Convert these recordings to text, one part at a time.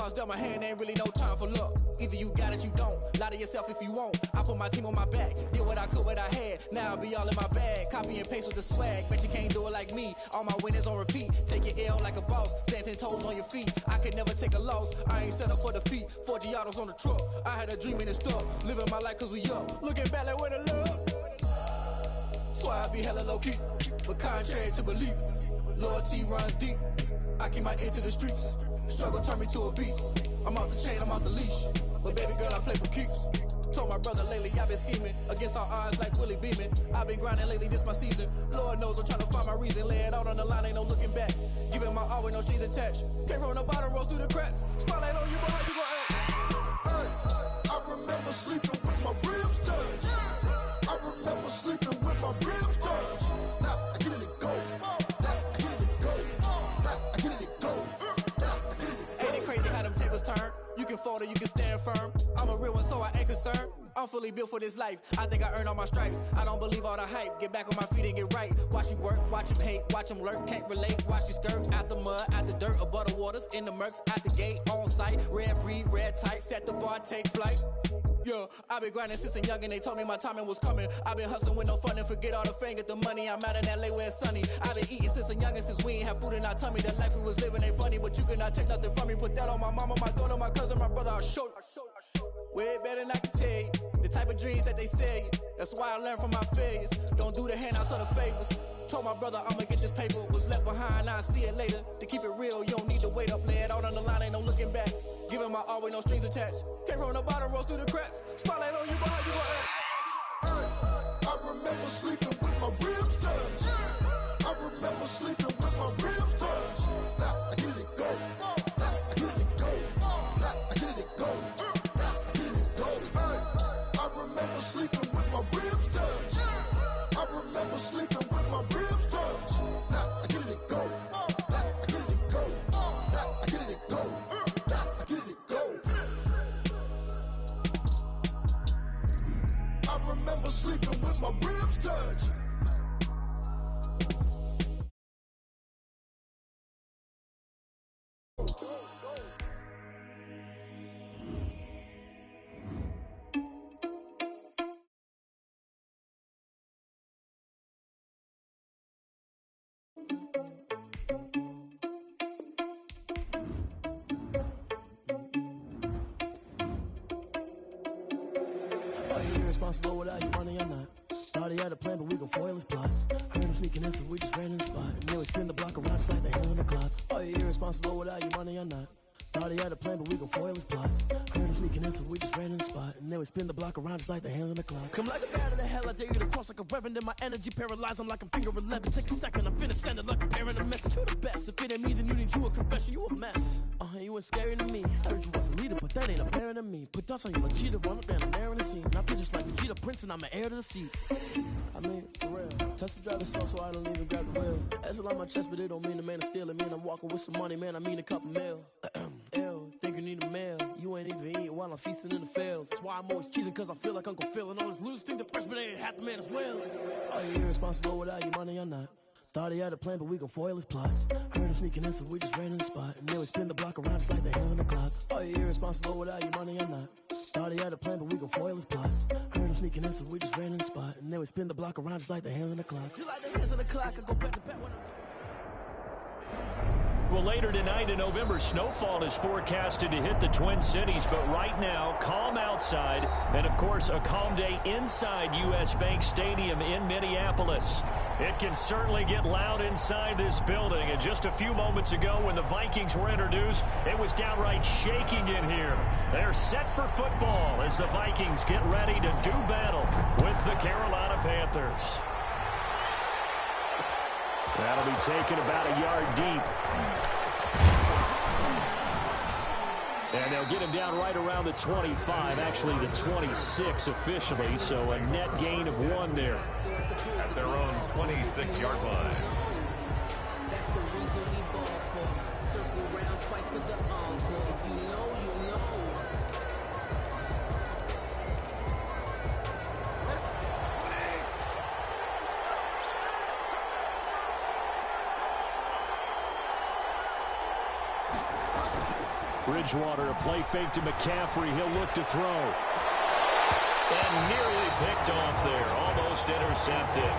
Cards dealt my hand, ain't really no time for luck. Either you got it, you don't. Lie to yourself if you won't. I put my team on my back, did what I could, what I had. Now I'll be all in my bag. Copy and paste with the swag. Bet you can't do it like me. All my winners on repeat. Take your L like a boss. Stand 10 toes on your feet. I could never take a loss. I ain't set up for defeat. 4 Giottos on the truck. I had a dream and it's stuck. Living my life cause we up. Looking back like where the love. Swear I be hella low key. But contrary to belief, loyalty runs deep. I keep my ear to the streets. Struggle turned me to a beast. I'm off the chain, I'm off the leash. But baby girl, I play for keeps. Told my brother lately, I've been scheming. Against all odds like Willie Beeman. I've been grinding lately, this my season. Lord knows I'm trying to find my reason. Lay it out on the line, ain't no looking back. Giving my all with no strings attached. Came from the bottom, rose through the cracks. Spotlight on you, but how you gon' act? Hey, I remember sleeping with my ribs touched. I remember sleeping with my ribs touched. Now I get it to go. Now I get it to go. Now I get it to go. Now I get it to go. Ain't it crazy how them tables turn? You can fold or you can stand firm. I'm a real one, so I ain't concerned. I'm fully built for this life. I think I earned all my stripes. I don't believe all the hype. Get back on my feet and get right. Watch you work, watch him hate, watch him lurk. Can't relate, watch you skirt. Out the mud, out the dirt, above the waters, in the murks, out the gate, on site. Red breed, red tight, set the bar, take flight. Yeah, I've been grinding since a youngin', they told me my timing was coming. I've been hustling with no fun and forget all the fame, get the money. I'm out in LA where it's sunny. I've been eating since a youngin', since we ain't have food in our tummy. The life we was living ain't funny, but you cannot take nothing from me. Put that on my mama, my daughter, my cousin, my brother, I'll show you. Way better than I can tell you. The type of dreams that they sell you. That's why I learned from my failures. Don't do the handouts or the favors. Told my brother I'ma get this paper. Was left behind, I'll see it later. To keep it real, you don't need to wait up. Lay it out on the line, ain't no looking back. Giving my all with no strings attached. Came from the bottom, rose through the cracks. Spotlight on you, but how you gon' act? Hey, I remember sleeping with my ribs touched. I remember sleeping with my ribs touched. Now I get it to go. Now I get it to go. Now I get it to go. Now I get it to go. Hey, I remember sleeping with my ribs touched. I remember sleeping with my ribs touched. Now I get it to go. Now I get it to go. Now I get it to go. Now I get it to go. I remember sleeping with my ribs touched. Are you irresponsible without your money or not? Thought he had a plan, but we gon' foil his plot. Heard him sneaking in, so we just ran in the spot. And then we spin the block around just like the hands on the clock. Are you irresponsible without your money or not? Thought he had a plan, but we gon' foil his plot. Heard him sneaking in, so we just ran in the spot. And then we spin the block around just like the hands on the clock. Come like a bat of the hell, I dare you to cross like a reverend. And my energy paralyzed, I'm like I'm finger 11. Take a second, I'm finna send it like a parent a message. You the best, if it ain't me, then you need you a confession. You a mess, you ain't scary to me. Heard you was a leader, but that ain't apparent to me. Put dust on you like cheetah, run up and I'm there in the scene. I feel just like Vegeta Prince and I'm an heir to the seat. I mean, for real. Touch the driver's soul so I don't even grab the wheel. That's on my chest, but it don't mean the man is stealing. Mean I'm walking with some money, man, I mean a couple mil. Ew, think you need a meal. You ain't even eating while I'm feasting in the field. That's why I'm always cheesing, cause I feel like Uncle Phil. And all this losers think the freshman ain't half the man as well. Are you irresponsible without your money or not? Thought he had a plan, but we gon' foil his plot. Heard him sneaking in, so we just ran in the spot. And then we spin the block around just like the hands on the clock. Are you irresponsible without your money or not? Thought he had a plan, but we gon' foil his plot. Heard him sneaking in, so we just ran in the spot. And then we spin the block around just like the hands on the clock. Just like the hands on the clock, I go back to back when I'm Well, later tonight in November, snowfall is forecasted to hit the Twin Cities, but right now, calm outside, and of course, a calm day inside U.S. Bank Stadium in Minneapolis. It can certainly get loud inside this building, and just a few moments ago when the Vikings were introduced, it was downright shaking in here. They're set for football as the Vikings get ready to do battle with the Carolina Panthers. That'll be taken about a yard deep. And they'll get him down right around the 25, actually the 26 officially, so a net gain of 1 there. At their own 26-yard line. That's the reason we ball for. Circle around twice for the encore. If you know, you know. Bridgewater, a play fake to McCaffrey. He'll look to throw. And nearly picked off there. Almost intercepted.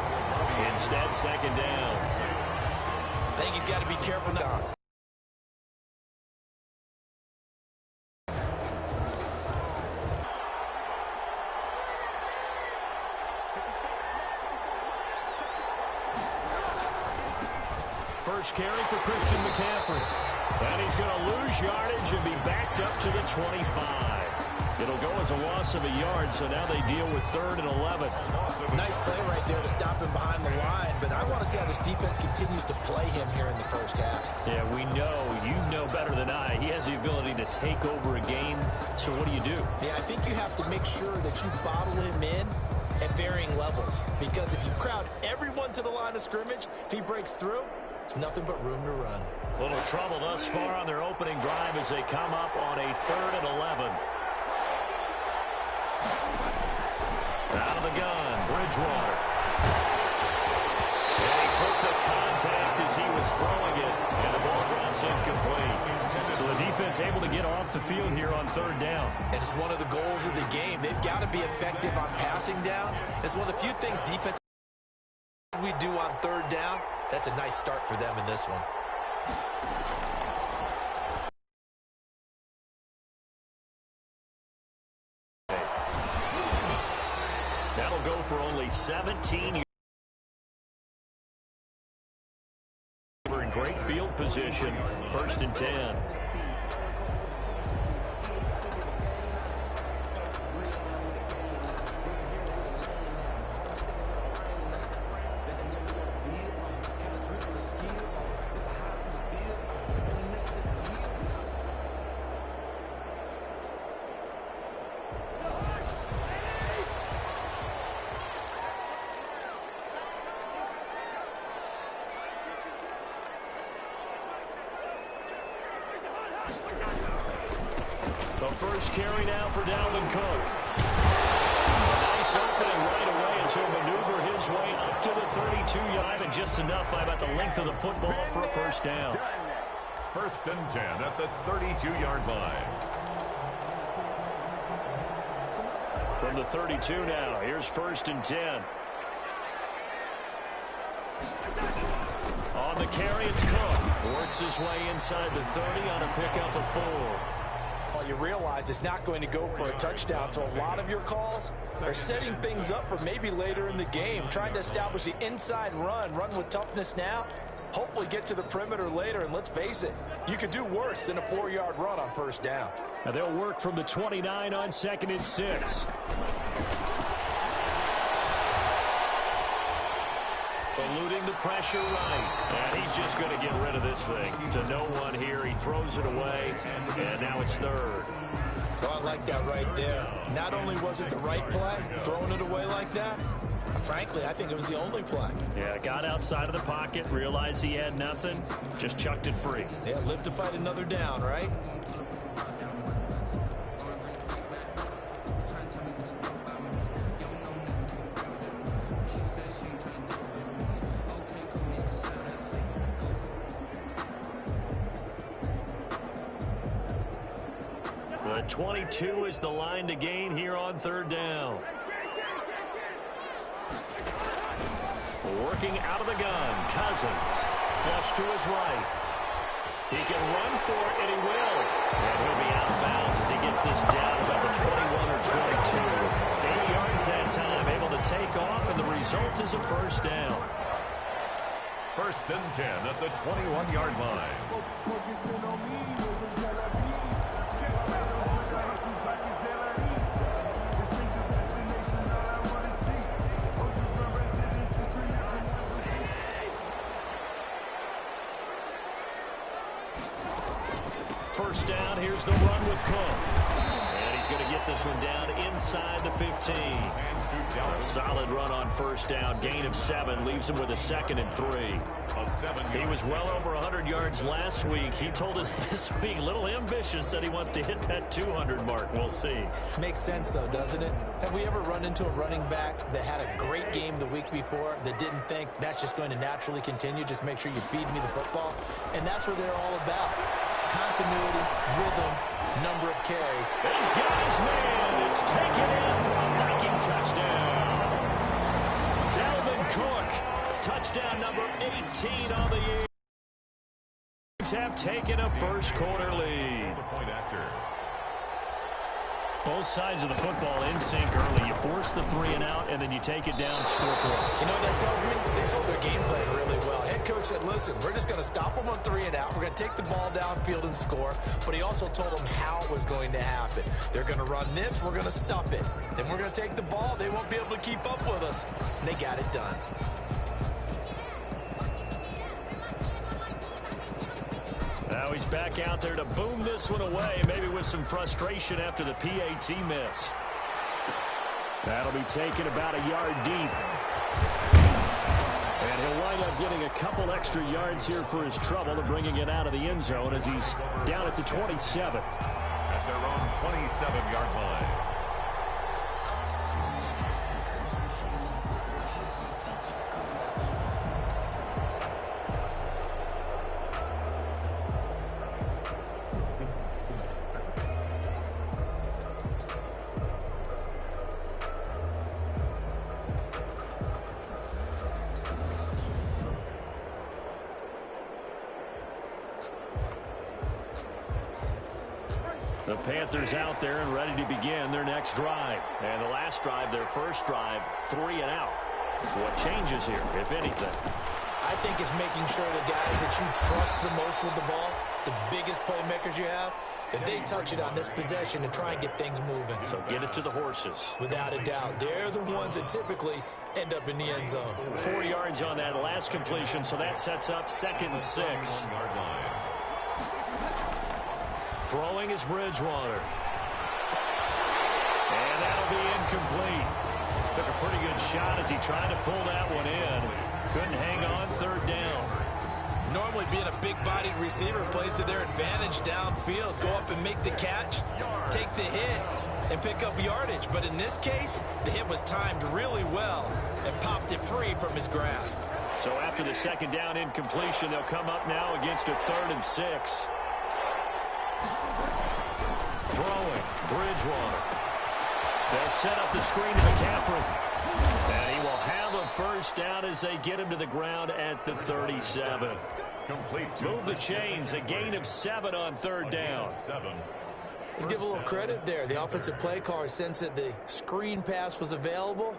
Instead, second down. I think he's got to be careful now. First carry for Christian McCaffrey. And he's going to lose yardage and be backed up to the 25. It'll go as a loss of a yard, so now they deal with 3rd and 11. Nice play right there to stop him behind the line, but I want to see how this defense continues to play him here in the first half. Yeah, we know. You know better than I. He has the ability to take over a game, so what do you do? Yeah, I think you have to make sure that you bottle him in at varying levels, because if you crowd everyone to the line of scrimmage, if he breaks through, it's nothing but room to run. Little trouble thus far on their opening drive as they come up on a 3rd and 11. Out of the gun, Bridgewater. And he took the contact as he was throwing it, and the ball drops incomplete. So the defense able to get off the field here on 3rd down. And it's one of the goals of the game. They've got to be effective on passing downs. It's one of the few things defense we do on 3rd down. That's a nice start for them in this one. That'll go for only 17. We're in great field position. 1st and 10. The first carry now for Dalvin Cook. A nice opening right away as he'll maneuver his way up to the 32-yard and just enough by about the length of the football for a first down. 1st and 10 at the 32-yard line. From the 32 now, here's 1st and 10. On the carry, it's Cook. Works his way inside the 30 on a pickup of 4. Well, you realize it's not going to go for a touchdown, so a lot of your calls are setting things up for maybe later in the game, trying to establish the inside run with toughness now, hopefully get to the perimeter later, and let's face it, you could do worse than a 4-yard run on 1st down. Now they'll work from the 29 on 2nd and 6. Eluding the pressure right. And he's just going to get rid of this thing. To no one here. He throws it away. And now it's 3rd. Well, I like that right there. Not only was it the right play, throwing it away like that, frankly, I think it was the only play. Yeah, got outside of the pocket, realized he had nothing, just chucked it free. Yeah, live to fight another down, right? The 22 is the line to gain here on 3rd down. Working out of the gun, Cousins. Flush to his right. He can run for it, and he will. And he'll be out of bounds as he gets this down about the 21 or 22. 8 yards that time, able to take off, and the result is a first down. 1st and 10 at the 21-yard line. First down, here's the run with Cook. And he's going to get this one down inside the 15. A solid run on 1st down. Gain of 7 leaves him with a 2nd and 3. He was well over 100 yards last week. He told us this week, a little ambitious, that he wants to hit that 200 mark. We'll see. Makes sense, though, doesn't it? Have we ever run into a running back that had a great game the week before that didn't think that's just going to naturally continue? Just make sure you feed me the football. And that's what they're all about. Continuity, rhythm, carries. He's got his man. It's taken in for a Viking touchdown. Dalvin Cook, touchdown number 18 on the year. Have taken a first quarter lead. Both sides of the football in sync early. You force the 3 and out, and then you take it down, score points. You know what that tells me? They sold their game plan really well. Head coach said, listen, we're just going to stop them on 3 and out. We're going to take the ball downfield and score. But he also told them how it was going to happen. They're going to run this. We're going to stop it. Then we're going to take the ball. They won't be able to keep up with us. And they got it done. Now he's back out there to boom this one away, maybe with some frustration after the PAT miss. That'll be taken about a yard deep. And he'll wind up getting a couple extra yards here for his trouble and bringing it out of the end zone as he's down at the 27. At their own 27-yard line. The Panthers out there and ready to begin their next drive. And the last drive, their first drive, 3 and out. What changes here, if anything? I think it's making sure the guys that you trust the most with the ball, the biggest playmakers you have, that they touch it on this possession to try and get things moving. So get it to the horses. Without a doubt. They're the ones that typically end up in the end zone. 4 yards on that last completion, so that sets up 2nd and 6. Throwing is Bridgewater. And that'll be incomplete. Took a pretty good shot as he tried to pull that one in. Couldn't hang on, 3rd down. Normally being a big-bodied receiver plays to their advantage downfield. Go up and make the catch, take the hit, and pick up yardage. But in this case, the hit was timed really well and popped it free from his grasp. So after the 2nd down incompletion, they'll come up now against a 3rd and 6. Throwing, Bridgewater. They'll set up the screen to McCaffrey. And he will have a first down as they get him to the ground at the 37. Move the chains, a gain of 7 on 3rd down. Let's give a little credit there. The offensive play caller sensed that the screen pass was available.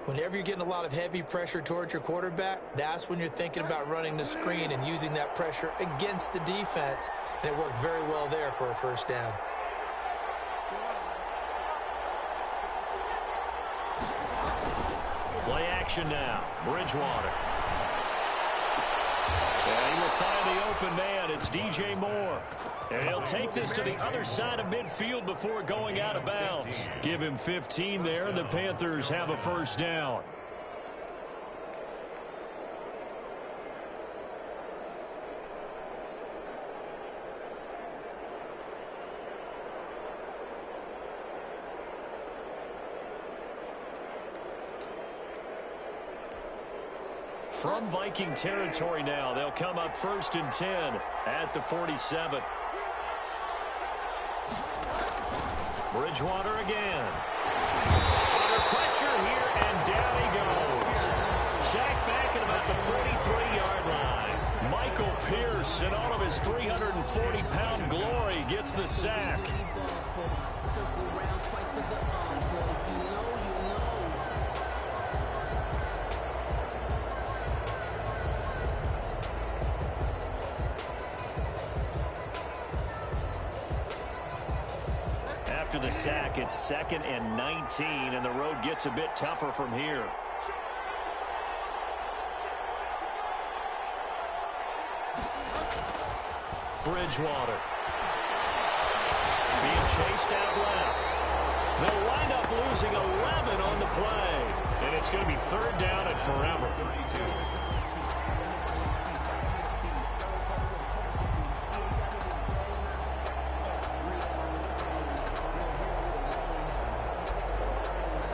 Whenever you're getting a lot of heavy pressure towards your quarterback, that's when you're thinking about running the screen and using that pressure against the defense. And it worked very well there for a first down. Play action now. Bridgewater. And he will find the open man. It's DJ Moore. And he'll take this to the other side of midfield before going out of bounds. Give him 15 there, and the Panthers have a first down. From Viking territory now, they'll come up 1st and 10 at the 47. Bridgewater again. Under pressure here, and down he goes. Sacked back at about the 43-yard line. Michael Pierce, in all of his 340-pound glory, gets the sack. After the sack, it's 2nd and 19, and the road gets a bit tougher from here. Bridgewater. Being chased out left. They'll wind up losing 11 on the play, and it's going to be 3rd down and forever.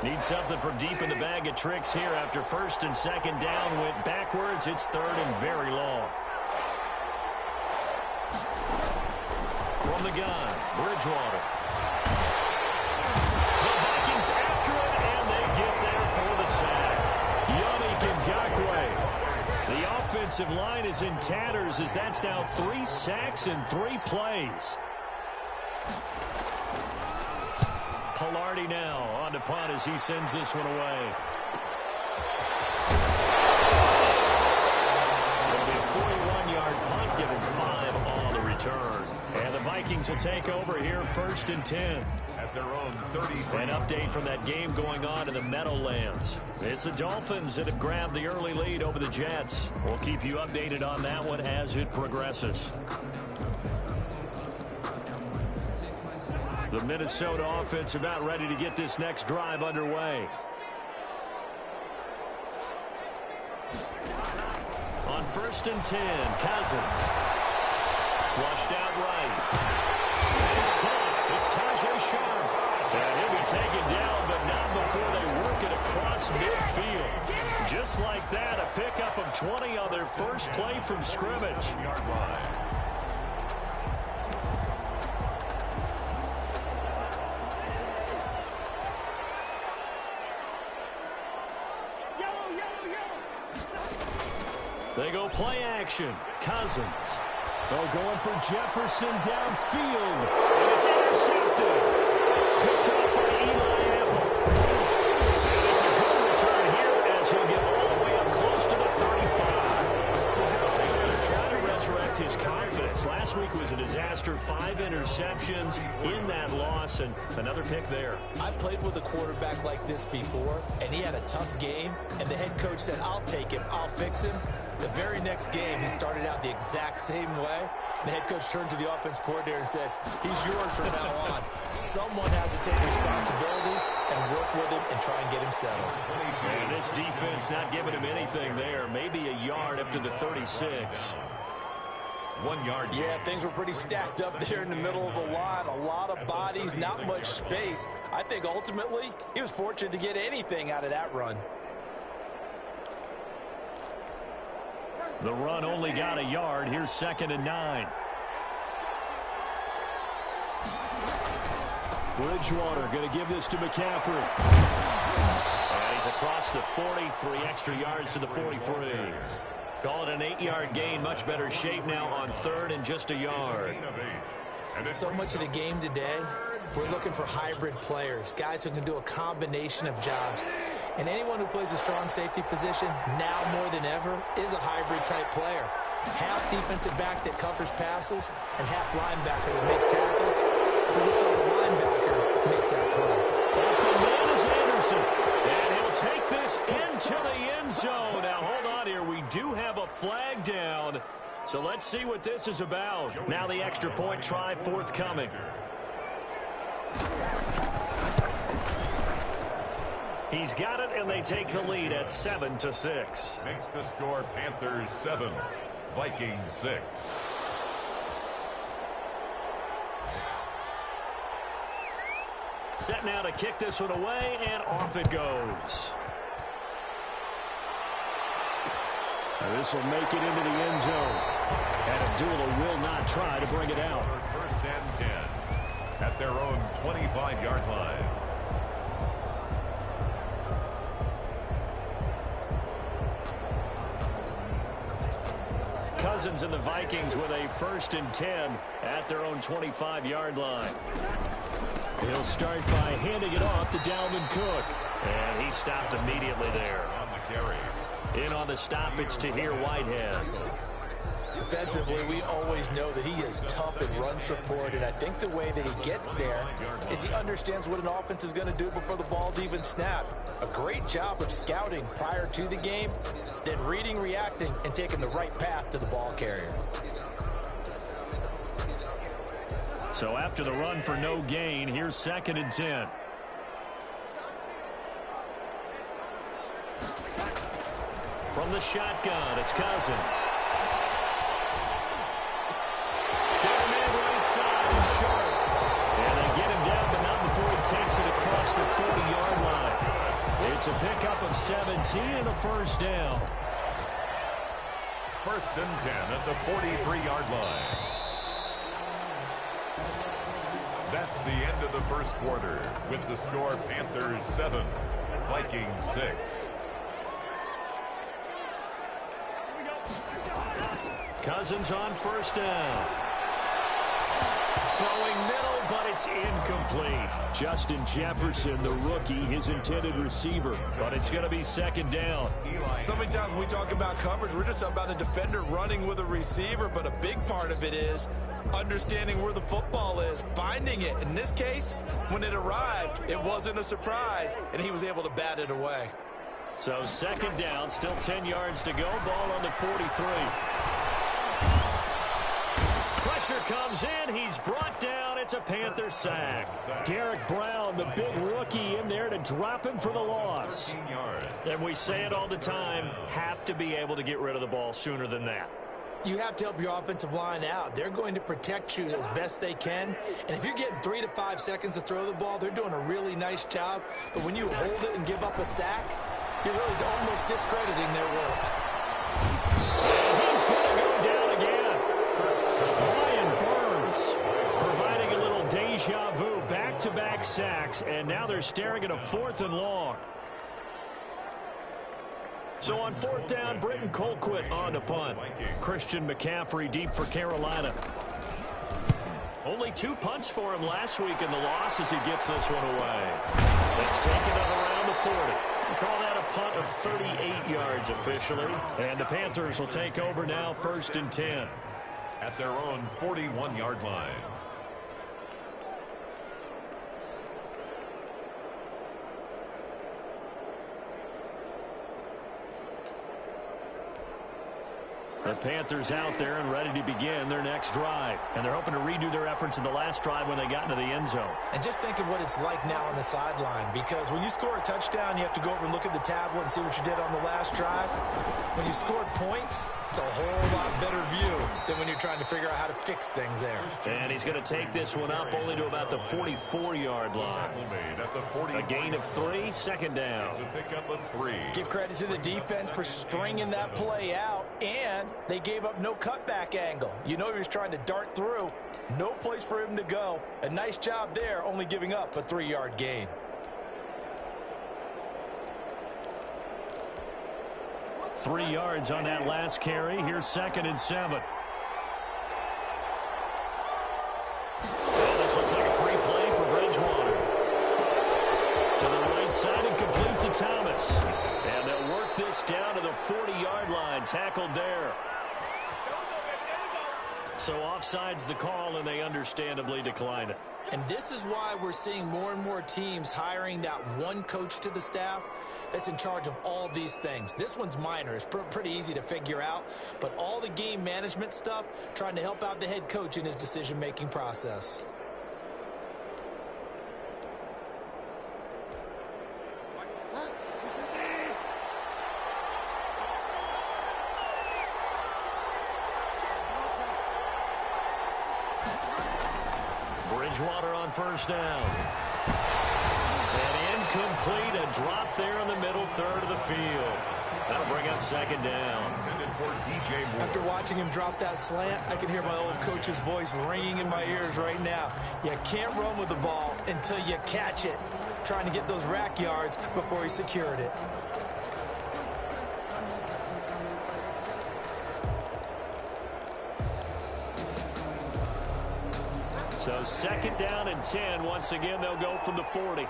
Need something from deep in the bag of tricks here after 1st and 2nd down went backwards. It's 3rd and very long. From the gun, Bridgewater. offensive line is in tatters as that's now 3 sacks in 3 plays. Pilardi now on to punt as he sends this one away. It'll be a 41-yard punt, giving 5 on the return. And the Vikings will take over here, 1st and 10. At their own 30. An update from that game going on in the Meadowlands. It's the Dolphins that have grabbed the early lead over the Jets. We'll keep you updated on that one as it progresses. The Minnesota offense about ready to get this next drive underway. On 1st and 10, Cousins. Flushed out right. It's caught. It's Tajay Sharp. And he'll be taken down, but not before they work it across midfield. Just like that, a pickup of 20 on their first play from scrimmage. They go play action. Cousins. They're going for Jefferson downfield. And it's intercepted. Picked up by Eli Apple. And it's a good return here as he'll get all the way up close to the 35. They're trying to resurrect his confidence. Last week was a disaster. 5 interceptions in that loss, and another pick there. I played with a quarterback like this before, and he had a tough game, and the head coach said, I'll take him, I'll fix him. The very next game, he started out the exact same way. The head coach turned to the offense coordinator and said, he's yours from now on. Someone has to take responsibility and work with him and try and get him settled. And this defense not giving him anything there. Maybe a yard up to the 36. 1 yard. Yeah, things were pretty stacked up there in the middle of the line. A lot of bodies, not much space. I think ultimately he was fortunate to get anything out of that run. The run only got a yard. Here's 2nd and 9. Bridgewater going to give this to McCaffrey. And he's across the 40, 3 extra yards to the 43. Call it an 8-yard gain. Much better shape now on 3rd and just a yard. So much of the game today, we're looking for hybrid players, guys who can do a combination of jobs. And anyone who plays a strong safety position, now more than ever, is a hybrid-type player. Half defensive back that covers passes, and half linebacker that makes tackles. We just saw the linebacker make that play. The man is Anderson, and he'll take this into the end zone. Now, hold on here. We do have a flag down, so let's see what this is about. Now the extra point try forthcoming. He's got it, and they take the lead at 7-6. Makes the score Panthers 7, Vikings 6. Set now to kick this one away, and off it goes. This will make it into the end zone. And Abdullah will not try to bring it out. 1st and 10 at their own 25-yard line. Cousins and the Vikings with a 1st and 10 at their own 25-yard line. He'll start by handing it off to Dalvin Cook. And he stopped immediately there. On the carry. In on the stop, it's Tahir Whitehead. Defensively, we always know that he is tough in run support, and I think the way that he gets there is he understands what an offense is going to do before the ball's even snapped. A great job of scouting prior to the game, then reading, reacting, and taking the right path to the ball carrier. So after the run for no gain, here's 2nd and 10. From the shotgun, it's Cousins. Sharp. And they get him down, but not before he takes it across the 40-yard line. It's a pickup of 17 and a 1st down. 1st and 10 at the 43-yard line. That's the end of the 1st quarter with the score Panthers 7, Vikings 6. Cousins on first down. Throwing middle, but it's incomplete. Justin Jefferson, the rookie, his intended receiver. But it's going to be second down. So many times when we talk about coverage, we're just about a defender running with a receiver, but a big part of it is understanding where the football is, finding it. In this case, when it arrived, it wasn't a surprise, and he was able to bat it away. So second down, still 10 yards to go. Ball on the 43. Pressure comes in. He's brought down. It's a Panther sack. Derek Brown, the big rookie, in there to drop him for the loss. And we say it all the time, have to be able to get rid of the ball sooner than that. You have to help your offensive line out. They're going to protect you as best they can. And if you're getting 3 to 5 seconds to throw the ball, they're doing a really nice job. But when you hold it and give up a sack, you're really almost discrediting their work. And he's going to go down again. Brian Burns providing a little deja vu, back-to-back sacks, and now they're staring at a 4th and long. So on 4th down, Britton Colquitt on to punt. Christian McCaffrey deep for Carolina. Only 2 punts for him last week in the loss as he gets this one away. That's taken up around the 40. We call that a punt of 38 yards officially. And the Panthers will take over now, 1st and 10. At their own 41-yard line. The Panthers out there and ready to begin their next drive. And they're hoping to redo their efforts in the last drive when they got into the end zone. And just think of what it's like now on the sideline, because when you score a touchdown, you have to go over and look at the tablet and see what you did on the last drive. When you scored points, it's a whole lot better view than when you're trying to figure out how to fix things there. And he's going to take this one up only to about the 44-yard line. A gain of 3, second down. Give credit to the defense for stringing that play out, and they gave up no cutback angle. You know he was trying to dart through. No place for him to go. A nice job there, only giving up a 3-yard gain. Three yards on that last carry. Here's 2nd and 7. Well, this looks like a free play for Bridgewater. To the right side and complete to Thomas. And they'll work this down to the 40-yard line. Tackled there. So offside's the call, and they understandably decline it. And this is why we're seeing more and more teams hiring that one coach to the staff that's in charge of all these things. This one's minor. It's pretty easy to figure out. But all the game management stuff, trying to help out the head coach in his decision-making process. Bridgewater on first down. And incomplete, a drop there in the middle third of the field. That'll bring up 2nd down. After watching him drop that slant, I can hear my old coach's voice ringing in my ears right now. You can't run with the ball until you catch it. Trying to get those rack yards before he secured it. So 2nd down and 10. Once again, they'll go from the 40.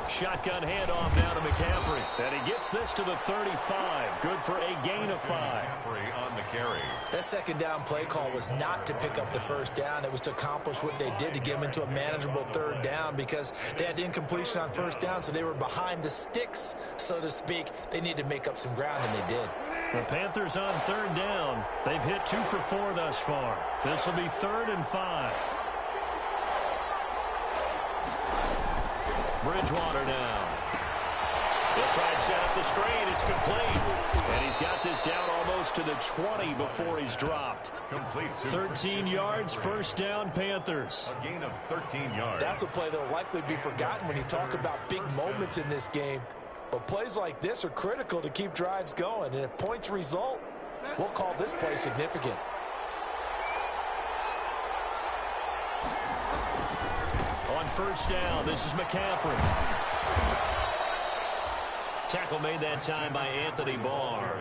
Shotgun handoff now to McCaffrey. And he gets this to the 35. Good for a gain of 5. On the carry. That 2nd down play call was not to pick up the 1st down. It was to accomplish what they did to get them into a manageable 3rd down, because they had incompletion on 1st down, so they were behind the sticks, so to speak. They needed to make up some ground, and they did. The Panthers on 3rd down. They've hit 2 for 4 thus far. This will be 3rd and 5. Bridgewater now. He'll try and set up the screen. It's complete. And he's got this down almost to the 20 before he's dropped. Complete. 13 yards, 1st down, Panthers. A gain of 13 yards. That's a play that will likely be forgotten when you talk about big moments in this game. But plays like this are critical to keep drives going. And if points result, we'll call this play significant. On 1st down, this is McCaffrey. Tackle made that time by Anthony Barr.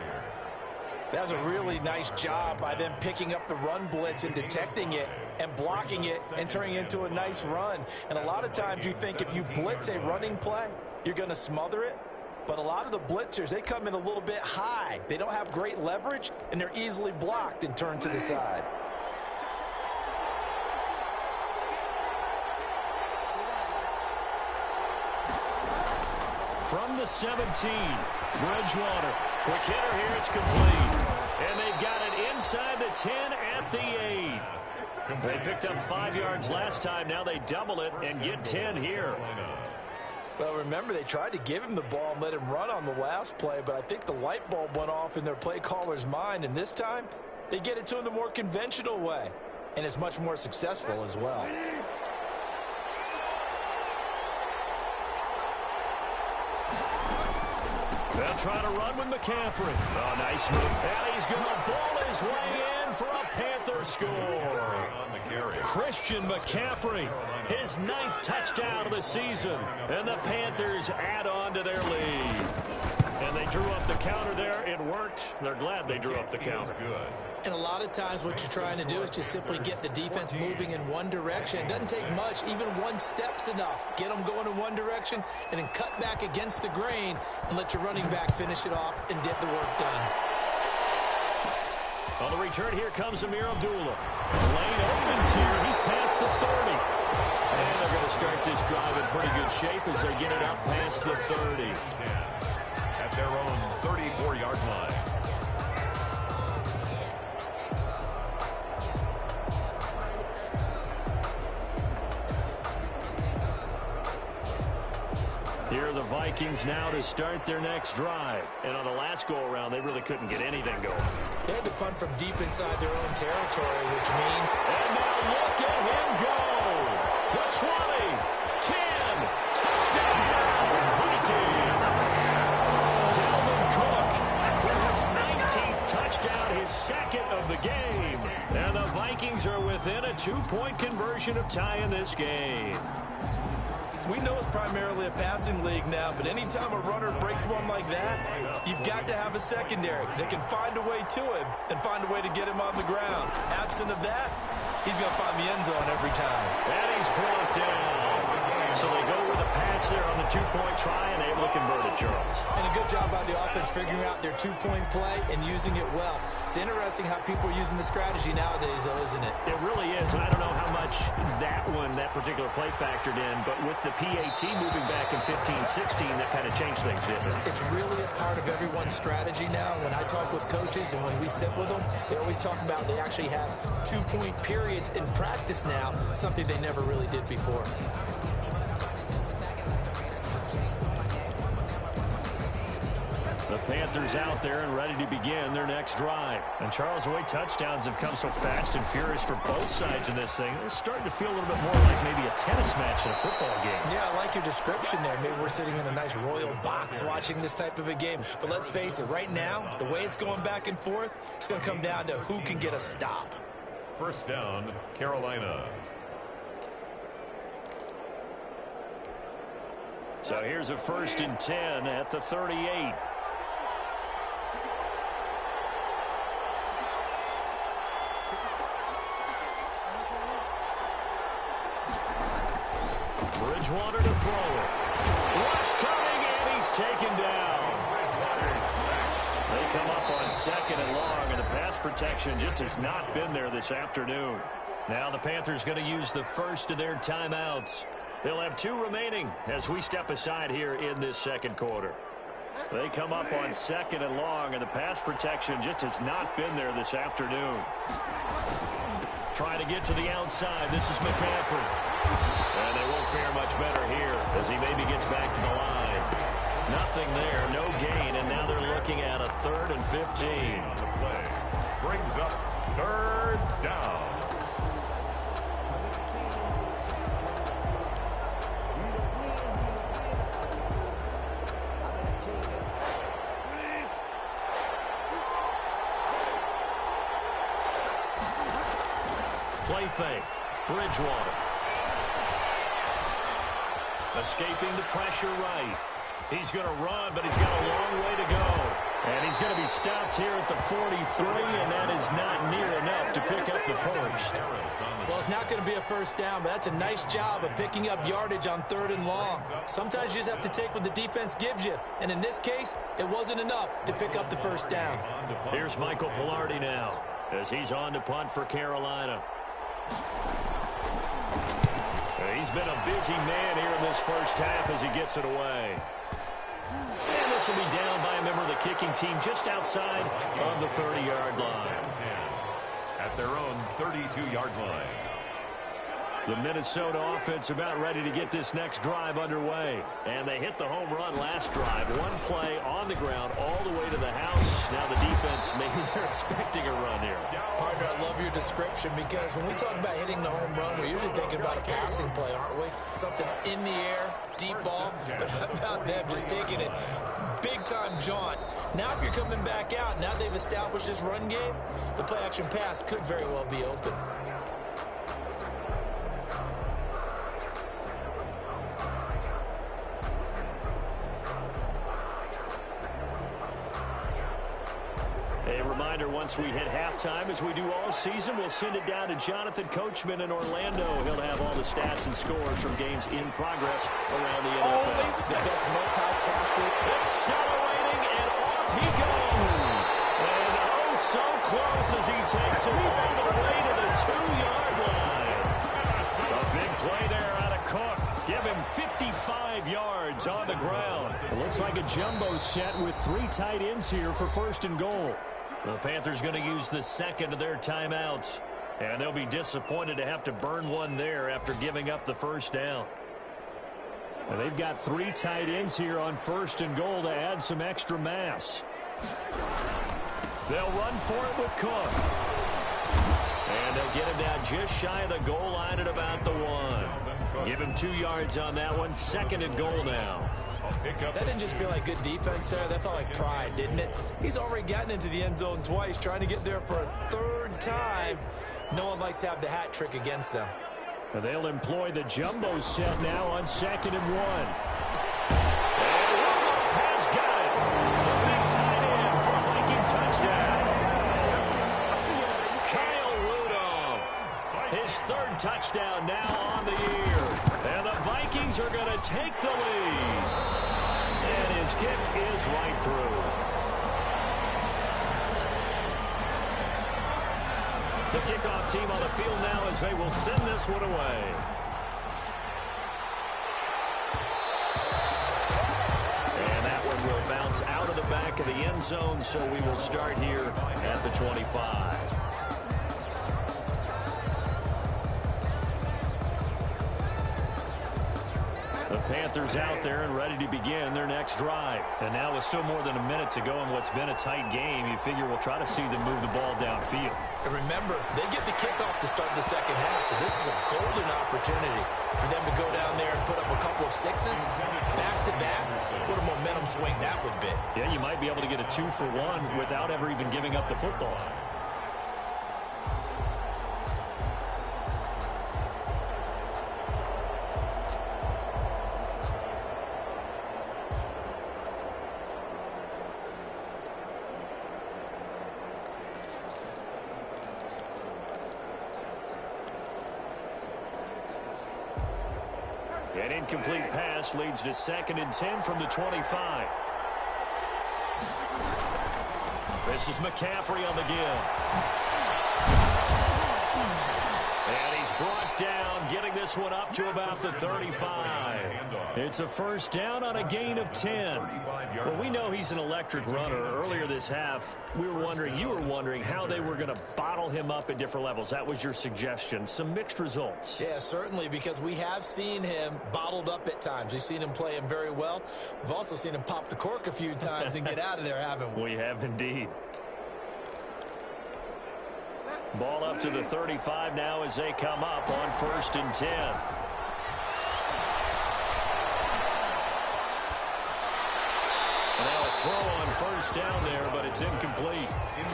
That was a really nice job by them picking up the run blitz and detecting it and blocking it and turning it into a nice run. And a lot of times you think if you blitz a running play, you're going to smother it. But a lot of the blitzers, they come in a little bit high. They don't have great leverage, and they're easily blocked and turned to the side. From the 17, Bridgewater. Quick hitter here, it's complete. And they've got it inside the 10 at the 8. They picked up 5 yards last time. Now they double it and get 10 here. Well, remember, they tried to give him the ball and let him run on the last play, but I think the light bulb went off in their play caller's mind, and this time they get it to him the more conventional way, and it's much more successful as well. They'll try to run with McCaffrey. Oh, nice move. And he's going to ball his way in for a Panther score. Christian McCaffrey, his 9th touchdown of the season. And the Panthers add on to their lead. And they drew up the counter there. It worked. They're glad they drew up the counter. And a lot of times what you're trying to do is just simply get the defense moving in one direction. It doesn't take much. Even one step's enough. Get them going in one direction and then cut back against the grain and let your running back finish it off and get the work done. On the return, here comes Amir Abdullah. Lane opens here. He's past the 30. And they're going to start this drive in pretty good shape as they get it up past the 30. At their own 34-yard line. Here are the Vikings now to start their next drive. And on the last go-around, they really couldn't get anything going. They had to punt from deep inside their own territory, which means... And now look at him go! The 20, 10, touchdown, Vikings! Dalvin Cook with his 19th touchdown, his 2nd of the game. And the Vikings are within a 2-point conversion of tying this game. We know it's primarily a passing league now, but anytime a runner breaks one like that, you've got to have a secondary that can find a way to him and find a way to get him on the ground. Absent of that, he's going to find the end zone every time. And he's brought down. So they go with a pass there on the 2-point try and able to convert it, Charles. And a good job by the offense figuring out their 2-point play and using it well. It's interesting how people are using the strategy nowadays, though, isn't it? It really is, and I don't know how much that particular play factored in, but with the PAT moving back in 15-16, that kind of changed things, didn't it? It's really a part of everyone's strategy now. When I talk with coaches and when we sit with them, they always talk about they actually have 2-point periods in practice now, something they never really did before. The Panthers out there and ready to begin their next drive. And Charles, the way touchdowns have come so fast and furious for both sides in this thing, it's starting to feel a little bit more like maybe a tennis match in a football game. Yeah, I like your description there. Maybe we're sitting in a nice royal box watching this type of a game. But let's face it, right now, the way it's going back and forth, it's going to come down to who can get a stop. First down, Carolina. So here's a 1st and 10 at the 38. Bridgewater to throw it. Rush coming, and he's taken down. They come up on 2nd and long, and the pass protection just has not been there this afternoon. Now the Panthers going to use the first of their timeouts. They'll have 2 remaining as we step aside here in this 2nd quarter. They come up on 2nd and long, and the pass protection just has not been there this afternoon. Trying to get to the outside. This is McCaffrey. And they won't fare much better here as he maybe gets back to the line. Nothing there, no gain, and now they're looking at a 3rd and 15. The play brings up 3rd down. Play fake. Bridgewater. Escaping the pressure right. He's going to run, but he's got a long way to go. And he's going to be stopped here at the 43, and that is not near enough to pick up the first. Well, it's not going to be a first down, but that's a nice job of picking up yardage on 3rd and long. Sometimes you just have to take what the defense gives you, and in this case, it wasn't enough to pick up the first down. Here's Michael Pilardi now as he's on to punt for Carolina. He's been a busy man here in this first half as he gets it away. And this will be down by a member of the kicking team just outside of the 30-yard line. At their own 32-yard line. The Minnesota offense about ready to get this next drive underway. And they hit the home run last drive. One play on the ground all the way to the house. Now the defense, maybe they're expecting a run here. Partner, I love your description because when we talk about hitting the home run, we're usually thinking about a passing play, aren't we? Something in the air, deep ball. But how about them just taking it big-time jaunt? Now if you're coming back out, now they've established this run game, the play-action pass could very well be open. A reminder, once we hit halftime, as we do all season, we'll send it down to Jonathan Coachman in Orlando. He'll have all the stats and scores from games in progress around the NFL. The best multitasker. Accelerating, and off he goes. And oh, so close as he takes it all the way to the 2-yard line. A big play there out of Cook. Give him 55 yards on the ground. It looks like a jumbo set with 3 tight ends here for 1st and goal. The Panthers going to use the second of their timeouts. And they'll be disappointed to have to burn one there after giving up the first down. And they've got 3 tight ends here on 1st and goal to add some extra mass. They'll run for it with Cook. And they'll get him down just shy of the goal line at about the 1. Give him 2 yards on that one. 2nd and goal now. That didn't just feel like good defense there. That felt like pride, didn't it? He's already gotten into the end zone twice, trying to get there for a 3rd time. No one likes to have the hat trick against them. And they'll employ the jumbo set now on 2nd and 1. And Rudolph has got it. The big tight end for a Viking touchdown. Kyle Rudolph. His 3rd touchdown now on the year. And the Vikings are going to take the lead. And his kick is right through. The kickoff team on the field now as they will send this one away. And that one will bounce out of the back of the end zone, so we will start here at the 25. The Panthers out there and ready to begin their next drive. And now with still more than a minute to go in what's been a tight game, you figure we'll try to see them move the ball downfield. And remember, they get the kickoff to start the second half, so this is a golden opportunity for them to go down there and put up a couple of 6s back-to-back. What a momentum swing that would be. Yeah, you might be able to get a 2-for-1 without ever even giving up the football. An incomplete pass leads to 2nd and 10 from the 25. This is McCaffrey on the give. And he's brought down, getting this one up to about the 35. It's a first down on a gain of 10. Well, we know he's an electric runner. Earlier this half, you were wondering how they were going to bottle him up at different levels. That was your suggestion. Some mixed results. Yeah, certainly, because we have seen him bottled up at times. We've seen him play him very well. We've also seen him pop the cork a few times and get out of there, haven't we? We have indeed. Ball up to the 35 now as they come up on 1st and 10. Now a throw on first down there, but it's incomplete.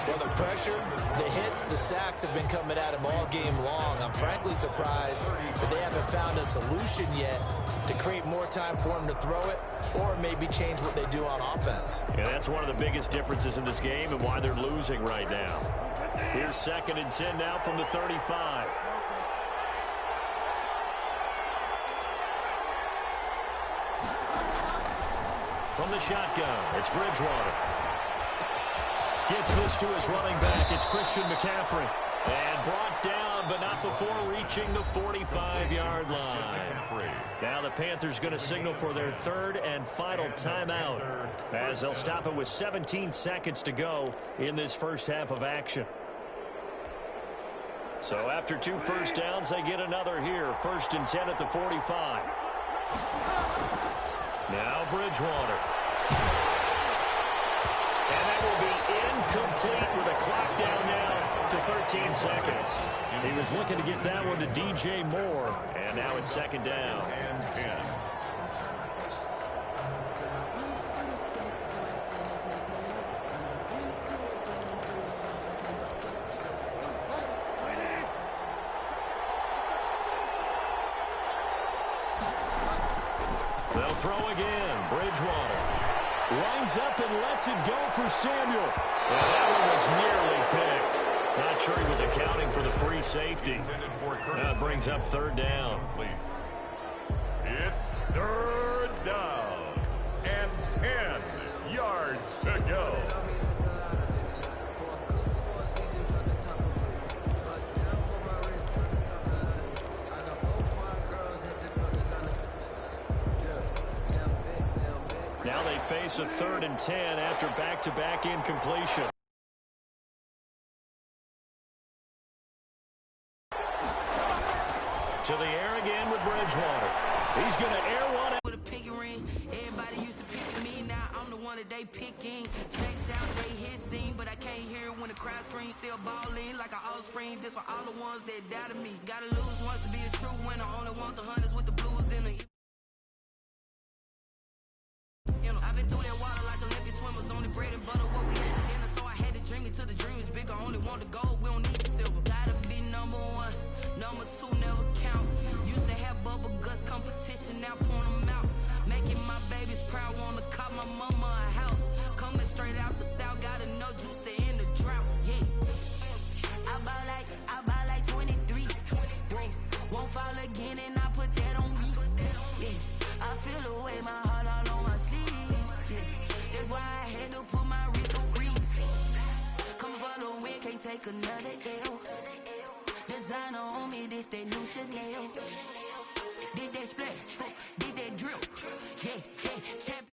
Well, the pressure, the hits, the sacks have been coming at him all game long. I'm frankly surprised that they haven't found a solution yet to create more time for him to throw it, or maybe change what they do on offense. Yeah, that's one of the biggest differences in this game and why they're losing right now. Here's 2nd and 10 now from the 35. From the shotgun, it's Bridgewater. Gets this to his running back. It's Christian McCaffrey. And brought down, but not before reaching the 45-yard line. Now the Panthers going to signal for their 3rd and final timeout, as they'll stop it with 17 seconds to go in this first half of action. So after 2 first downs, they get another here. 1st and 10 at the 45. Now Bridgewater. And that will be incomplete with a clock down now to 13 seconds. He was looking to get that one to DJ Moore. And now it's 2nd down. And 10. They'll throw again. Bridgewater winds up and lets it go for Samuel. Well, that one was nearly picked. Not sure he was accounting for the free safety. That brings up 3rd down. It's 3rd down and 10 yards to go. Now they face a 3rd and 10 after back-to-back incompletion. To the air again with Bridgewater. He's going to air one. With a pinky ring, everybody used to pick me. Now I'm the one that they picking. Snakes out, they hit scene, but I can't hear when the crowd screams. Still balling like an offspring. This for all the ones that doubted me. Gotta lose once to be a true winner. Only want the hunters with the blues in it. I've been through that water like Olympic swimmers. Only bread and butter, what we had for dinner. So I had to dream it till the dream is bigger. Only want the gold, we don't need the silver. Gotta be number 1, number 2 never count. Used to have bubble guts competition, now point them out. Making my babies proud, wanna cop my mama a house. Coming straight out the south, got enough juice to end the drought. Yeah, I buy like 23. Won't fall again, and I put that on me. Yeah, I feel the way my heart all on my sleeve. That's why I had to put my wrist on freeze. Coming for the win, can't take another L. Designer on me, this that new Chanel. Did that splash, did that drill. Yeah, champion.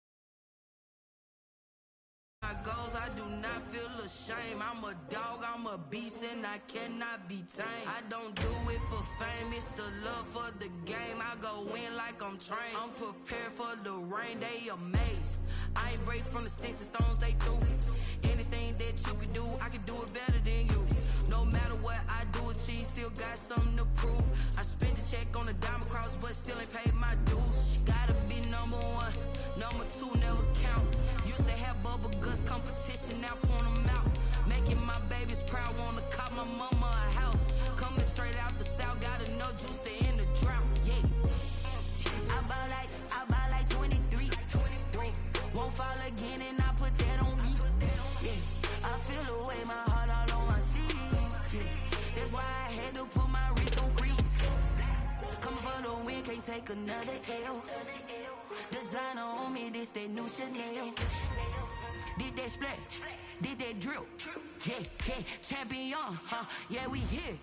My goals, I do not feel ashamed. I'm a dog, I'm a beast, and I cannot be tamed. I don't do it for fame, it's the love for the game. I go in like I'm trained. I'm prepared for the rain, they amazed. I ain't break from the sticks and stones they threw. Anything that you can do, I can do it better than you. No matter what I do, achieve, still got something to prove. I spent the check on the diamond cross, but still ain't paid my dues. Gotta be number 1, number 2 never count. Used to have bubble guts competition, now point them out. Making my babies proud, wanna cop my mama a house. Coming straight out the south, got enough juice to end the drought. Yeah, I buy like 23. Won't fall again, and I put that on me. Yeah, I feel the way my heart all on my sleeve. Yeah, that's why I had to put my wrist on freeze. Coming for the win, can't take another L. Designer on me, this that new Chanel. Did that splash, did that drill. Yeah, champion, yeah, we here.